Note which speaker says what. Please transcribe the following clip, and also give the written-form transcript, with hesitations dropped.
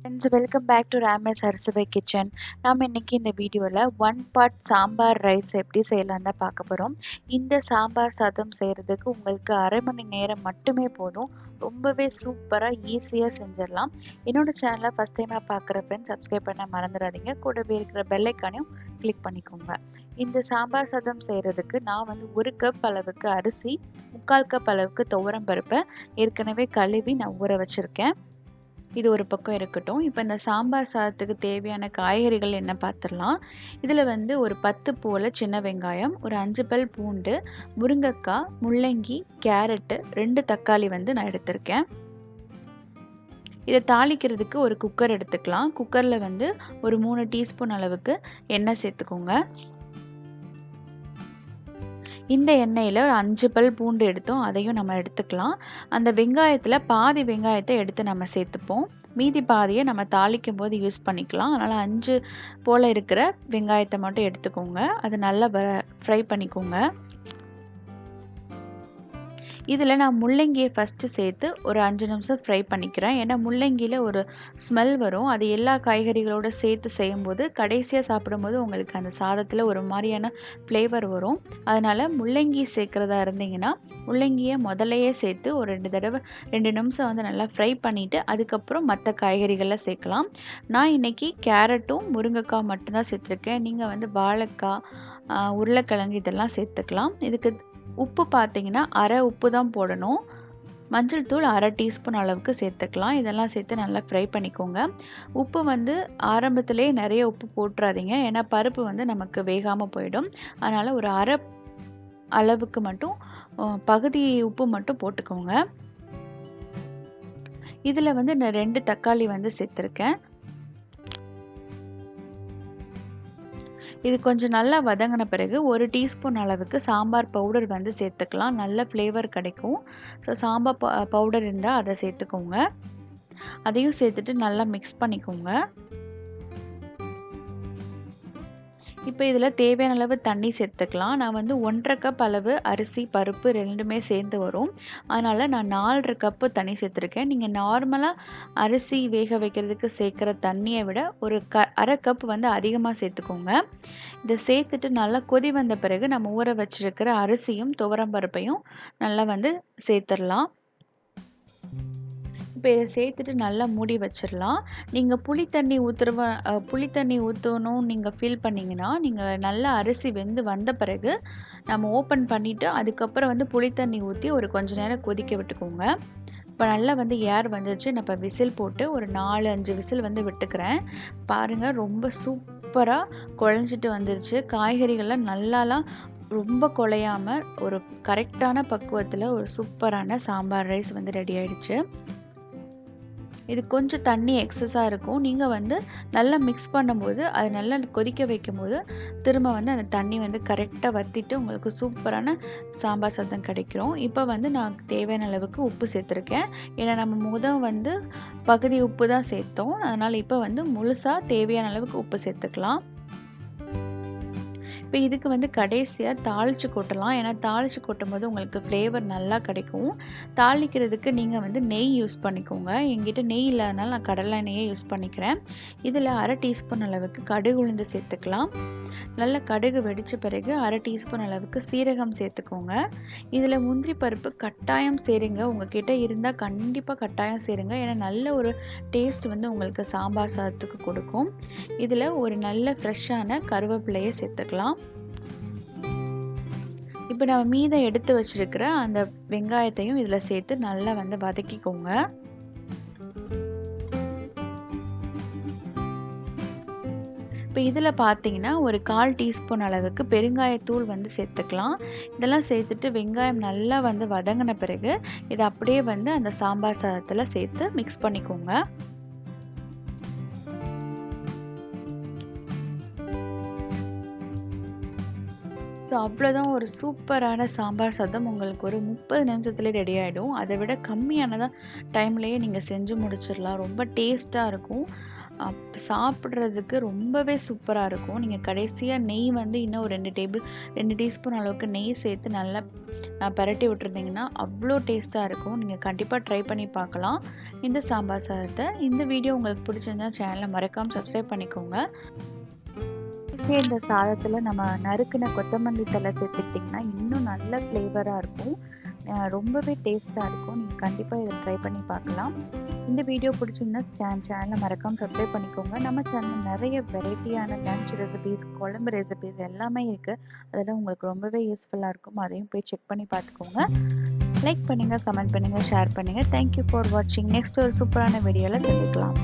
Speaker 1: Friends, welcome back to ராமேஸ் அரசவை kitchen. நாம் இன்றைக்கி இந்த வீடியோவில் 1 பார்ட் சாம்பார் ரைஸ் எப்படி செய்யலாம் தான் பார்க்க போகிறோம். இந்த சாம்பார் சாதம் செய்கிறதுக்கு உங்களுக்கு அரை மணி நேரம் மட்டுமே போதும். ரொம்பவே சூப்பராக ஈஸியாக செஞ்சிடலாம். என்னோடய சேனலை ஃபஸ்ட் டைமாக பார்க்குற ஃப்ரெண்ட்ஸ் சப்ஸ்கிரைப் பண்ண மறந்துடாதீங்க. கூடவே இருக்கிற பெல் ஐக்கானையும் கிளிக் பண்ணிக்கோங்க. இந்த சாம்பார் சாதம் செய்கிறதுக்கு நான் 1 கப் அளவுக்கு அரிசி, 3/4 கப் அளவுக்கு துவரம் பருப்பை ஏற்கனவே கழுவி நான் ஊற வச்சுருக்கேன். இது ஒரு பக்கம் இருக்கட்டும். இப்போ இந்த சாம்பார் சாதத்துக்கு தேவையான காய்கறிகள் என்ன பார்த்துடலாம். இதில் ஒரு 10 போல் சின்ன வெங்காயம், ஒரு 5 பல் பூண்டு, முருங்கைக்காய், முள்ளங்கி, கேரட்டு, 2 தக்காளி நான் எடுத்திருக்கேன். இதை தாளிக்கிறதுக்கு ஒரு குக்கர் எடுத்துக்கலாம். குக்கரில் ஒரு 3 டீஸ்பூன் அளவுக்கு எண்ணெய் சேர்த்துக்கோங்க. இந்த எண்ணெயில் ஒரு 5 பல் பூண்டு எடுத்தோம், அதையும் நம்ம எடுத்துக்கலாம். அந்த வெங்காயத்தில் பாதி வெங்காயத்தை எடுத்து நம்ம சேர்த்துப்போம். மீதி பாதியை நம்ம தாளிக்கும் போது யூஸ் பண்ணிக்கலாம். அதனால் 5 போல் இருக்கிற வெங்காயத்தை மட்டும் எடுத்துக்கோங்க. அது நல்லா ஃப்ரை பண்ணிக்கோங்க. இதில் நான் முள்ளங்கியை ஃபஸ்ட்டு சேர்த்து ஒரு 5 நிமிஷம் ஃப்ரை பண்ணிக்கிறேன். ஏன்னா முள்ளங்கியில் ஒரு ஸ்மெல் வரும். அது எல்லா காய்கறிகளோடு சேர்த்து செய்யும்போது கடைசியாக சாப்பிடும்போது உங்களுக்கு அந்த சாதத்தில் ஒரு மாதிரியான ஃப்ளேவர் வரும். அதனால் முள்ளங்கி சேர்க்குறதா இருந்தீங்கன்னா முள்ளங்கியை முதலையே சேர்த்து ஒரு 2 நிமிஷம் நல்லா ஃப்ரை பண்ணிவிட்டு அதுக்கப்புறம் மற்ற காய்கறிகளை சேர்க்கலாம். நான் இன்றைக்கி கேரட்டும் முருங்கைக்காய் மட்டும்தான் சேர்த்துருக்கேன். நீங்கள் வாழைக்காய், உருளைக்கிழங்கு இதெல்லாம் சேர்த்துக்கலாம். இதுக்கு உப்பு பார்த்தீங்கன்னா அரை உப்பு தான் போடணும். மஞ்சள் தூள் அரை டீஸ்பூன் அளவுக்கு சேர்த்துக்கலாம். இதெல்லாம் சேர்த்து நல்லா ஃப்ரை பண்ணிக்கோங்க. உப்பு ஆரம்பத்திலே நிறைய உப்பு போட்டுறாதீங்க. ஏன்னா பருப்பு நமக்கு வேகாமல் போயிடும். அதனால் ஒரு அரை அளவுக்கு மட்டும் பகுதி உப்பு மட்டும் போட்டுக்கோங்க. இதில் நான் 2 தக்காளி சேர்த்துருக்கேன். இது கொஞ்சம் நல்லா வதங்கின பிறகு ஒரு டீஸ்பூன் அளவுக்கு சாம்பார் பவுடர் சேர்த்துக்கலாம். நல்ல ஃப்ளேவர் கிடைக்கும். ஸோ சாம்பார் பவுடர் இருந்தால் அதை சேர்த்துக்கோங்க. அதையும் சேர்த்துட்டு நல்லா மிக்ஸ் பண்ணிக்கோங்க. இப்போ இதில் தேவையான அளவு தண்ணி சேர்த்துக்கலாம். நான் 1.5 கப் அளவு அரிசி பருப்பு ரெண்டுமே சேர்ந்து வரும். அதனால் நான் 4.5 கப்பு தண்ணி சேர்த்துருக்கேன். நீங்கள் நார்மலாக அரிசி வேக வைக்கிறதுக்கு சேர்க்குற தண்ணியை விட ஒரு அரை கப் அதிகமாக சேர்த்துக்கோங்க. இதை சேர்த்துட்டு நல்லா கொதி வந்த பிறகு நம்ம ஊற வச்சுருக்கிற அரிசியும் துவரம் பருப்பையும் நல்லா சேர்த்துடலாம். இப்போ இதை சேர்த்துட்டு நல்லா மூடி வச்சிடலாம். நீங்கள் புளி தண்ணி ஊற்றணும் நீங்கள் ஃபீல் பண்ணிங்கன்னா நீங்கள் நல்லா அரிசி வந்த பிறகு நம்ம ஓப்பன் பண்ணிவிட்டு அதுக்கப்புறம் புளி தண்ணி ஊற்றி ஒரு கொஞ்சம் நேரம் கொதிக்க விட்டுக்கோங்க. இப்போ நல்லா ஏர் வந்துச்சு. நான் இப்போ விசில் போட்டு ஒரு 4-5 விசில் விட்டுக்கிறேன். பாருங்கள், ரொம்ப சூப்பராக குழஞ்சிட்டு வந்துருச்சு. காய்கறிகள்லாம் நல்லாலாம் ரொம்ப குழையாமல் ஒரு கரெக்டான பக்குவத்தில் ஒரு சூப்பரான சாம்பார் ரைஸ் ரெடி ஆயிடுச்சு. இது கொஞ்சம் தண்ணி எக்ஸஸாக இருக்கும். நீங்கள் நல்லா மிக்ஸ் பண்ணும்போது அது நல்லா கொதிக்க வைக்கும்போது திரும்ப அந்த தண்ணி கரெக்டாக வற்றிட்டு உங்களுக்கு சூப்பரான சாம்பார் சாதம் கிடைக்கும். இப்போ நான் தேவையான அளவுக்கு உப்பு சேர்த்துருக்கேன். ஏன்னா நம்ம பகுதி உப்பு தான் சேர்த்தோம். அதனால் இப்போ முழுசாக தேவையான அளவுக்கு உப்பு சேர்த்துக்கலாம். இப்போ இதுக்கு கடைசியாக தாளித்து கொட்டலாம். ஏன்னா தாளித்து கொட்டும் போது உங்களுக்கு ஃப்ளேவர் நல்லா கிடைக்கும். தாளிக்கிறதுக்கு நீங்கள் நெய் யூஸ் பண்ணிக்கோங்க. என்கிட்ட நெய் இல்லாதனால நான் கடலை எண்ணெயை யூஸ் பண்ணிக்கிறேன். இதில் அரை டீஸ்பூன் அளவுக்கு கடுகு உளுந்து சேர்த்துக்கலாம். நல்லா கடுகு வெடித்த பிறகு அரை டீஸ்பூன் அளவுக்கு சீரகம் சேர்த்துக்கோங்க. இதில் முந்திரி பருப்பு கட்டாயம் சேருங்க. உங்ககிட்ட இருந்தால் கண்டிப்பாக கட்டாயம் சேருங்க. ஏன்னா நல்ல ஒரு டேஸ்ட் உங்களுக்கு சாம்பார் சாதத்துக்கு கொடுக்கும். இதில் ஒரு நல்ல ஃப்ரெஷ்ஷான கருவேப்பிலையை சேர்த்துக்கலாம். இப்போ நம்ம மீதம் எடுத்து வச்சிருக்கிற அந்த வெங்காயத்தையும் இதில் சேர்த்து நல்லா வதக்கிக்கோங்க. இப்போ இதில் பார்த்தீங்கன்னா ஒரு 1/4 டீஸ்பூன் அளவுக்கு பெருங்காயத்தூள் சேர்த்துக்கலாம். இதெல்லாம் சேர்த்துட்டு வெங்காயம் நல்லா வதங்கின பிறகு இதை அப்படியே அந்த சாம்பார் சாதத்தில் சேர்த்து மிக்ஸ் பண்ணிக்கோங்க. ஸோ அவ்வளோதான், ஒரு சூப்பரான சாம்பார் சாதம் உங்களுக்கு ஒரு 30 நிமிஷத்துலேயே ரெடி ஆகிடும். அதை விட கம்மியானதான் டைம்லேயே நீங்கள் செஞ்சு முடிச்சிடலாம். ரொம்ப டேஸ்ட்டாக இருக்கும். சாப்பிட்றதுக்கு ரொம்பவே சூப்பராக இருக்கும். நீங்கள் கடைசியாக நெய் இன்னும் ஒரு 2 டீஸ்பூன் அளவுக்கு நெய் சேர்த்து நல்லா பரட்டி விட்டுருந்தீங்கன்னா அவ்வளோ டேஸ்ட்டாக இருக்கும். நீங்கள் கண்டிப்பாக ட்ரை பண்ணி பார்க்கலாம் இந்த சாம்பார் சாதத்தை. இந்த வீடியோ உங்களுக்கு பிடிச்சிருந்தா சேனலை மறக்காமல் சப்ஸ்கிரைப் பண்ணிக்கோங்க. இந்த சாதத்தில் நம்ம நறுக்கின கொத்தமல்லி தழை சேர்த்துக்கிட்டிங்கன்னா இன்னும் நல்ல ஃப்ளேவராக இருக்கும். ரொம்பவே டேஸ்ட்டாக இருக்கும். நீங்கள் கண்டிப்பாக இதை ட்ரை பண்ணி பார்க்கலாம். இந்த வீடியோ பிடிச்சிருந்தா சேனலை மறக்காமல் சப்ஸ்கிரைப் பண்ணிக்கோங்க. நம்ம சேனலில் நிறைய வெரைட்டியான லன்ச் ரெசிபீஸ், குழம்பு ரெசிபீஸ் எல்லாமே இருக்குது. அதெல்லாம் உங்களுக்கு ரொம்பவே யூஸ்ஃபுல்லாக இருக்கும். அதையும் போய் செக் பண்ணி பார்த்துக்கோங்க. லைக் பண்ணுங்கள், கமெண்ட் பண்ணுங்கள், ஷேர் பண்ணுங்கள். தேங்க்யூ ஃபார் வாட்சிங். நெக்ஸ்ட் ஒரு சூப்பரான வீடியோவில் சந்திக்கலாம்.